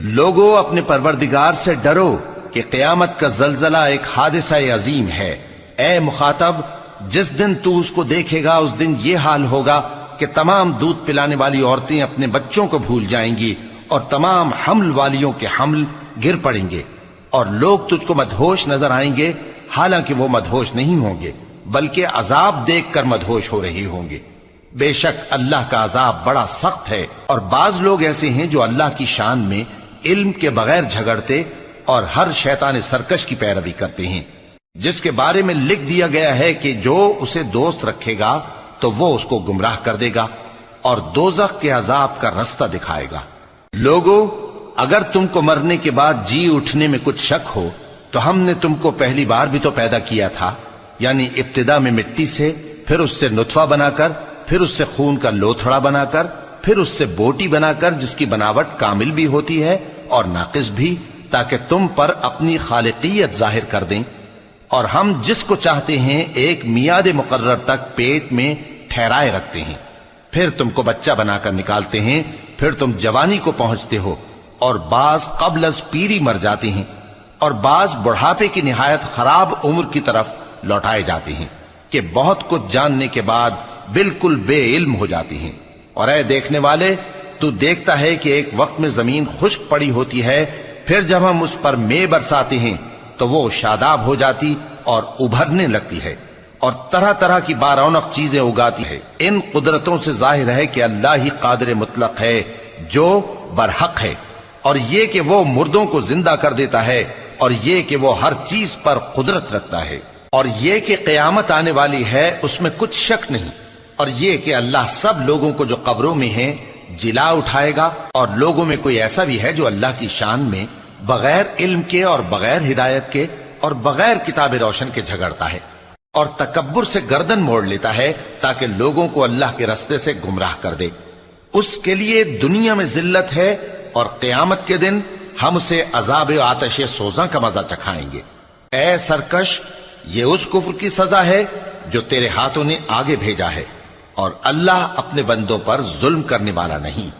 لوگو اپنے پروردگار سے ڈرو کہ قیامت کا زلزلہ ایک حادثہ عظیم ہے۔ اے مخاطب، جس دن تو اس کو دیکھے گا اس دن یہ حال ہوگا کہ تمام دودھ پلانے والی عورتیں اپنے بچوں کو بھول جائیں گی اور تمام حمل والیوں کے حمل گر پڑیں گے، اور لوگ تجھ کو مدہوش نظر آئیں گے، حالانکہ وہ مدہوش نہیں ہوں گے بلکہ عذاب دیکھ کر مدہوش ہو رہے ہوں گے۔ بے شک اللہ کا عذاب بڑا سخت ہے، اور بعض لوگ ایسے ہیں جو اللہ کی شان میں علم کے بغیر جھگڑتے اور ہر شیطان سرکش کی پیروی کرتے ہیں، جس کے بارے میں لکھ دیا گیا ہے کہ جو اسے دوست رکھے گا تو وہ اس کو گمراہ کر دے گا اور دوزخ کے عذاب کا رستہ دکھائے گا۔ لوگو، اگر تم کو مرنے کے بعد جی اٹھنے میں کچھ شک ہو تو ہم نے تم کو پہلی بار بھی تو پیدا کیا تھا، یعنی ابتدا میں مٹی سے، پھر اس سے نطفہ بنا کر، پھر اس سے خون کا لوتھڑا بنا کر، پھر اس سے بوٹی بنا کر جس کی بناوٹ کامل بھی ہوتی ہے اور ناقص بھی، تاکہ تم پر اپنی خالقیت ظاہر کر دیں۔ اور ہم جس کو چاہتے ہیں ایک میعاد مقرر تک پیٹ میں ٹھہرائے رکھتے ہیں، پھر تم کو بچہ بنا کر نکالتے ہیں، پھر تم جوانی کو پہنچتے ہو، اور بعض قبل از پیری مر جاتے ہیں، اور بعض بڑھاپے کی نہایت خراب عمر کی طرف لوٹائے جاتے ہیں کہ بہت کچھ جاننے کے بعد بالکل بے علم ہو جاتے ہیں۔ اور اے دیکھنے والے، تو دیکھتا ہے کہ ایک وقت میں زمین خشک پڑی ہوتی ہے، پھر جب ہم اس پر مے برساتے ہیں تو وہ شاداب ہو جاتی اور ابھرنے لگتی ہے اور طرح طرح کی بارونق چیزیں اگاتی ہے۔ ان قدرتوں سے ظاہر ہے کہ اللہ ہی قادر مطلق ہے جو برحق ہے، اور یہ کہ وہ مردوں کو زندہ کر دیتا ہے، اور یہ کہ وہ ہر چیز پر قدرت رکھتا ہے، اور یہ کہ قیامت آنے والی ہے اس میں کچھ شک نہیں، اور یہ کہ اللہ سب لوگوں کو جو قبروں میں ہیں جلا اٹھائے گا، اور لوگوں میں کوئی ایسا بھی ہے جو اللہ کی شان میں بغیر علم کے اور بغیر ہدایت کے اور بغیر کتاب روشن کے جھگڑتا ہے اور تکبر سے گردن موڑ لیتا ہے تاکہ لوگوں کو اللہ کے رستے سے گمراہ کر دے۔ اس کے لیے دنیا میں ذلت ہے، اور قیامت کے دن ہم اسے عذاب آتش سوزاں کا مزہ چکھائیں گے۔ اے سرکش، یہ اس کفر کی سزا ہے جو تیرے ہاتھوں نے آگے بھیجا ہے، اور اللہ اپنے بندوں پر ظلم کرنے والا نہیں۔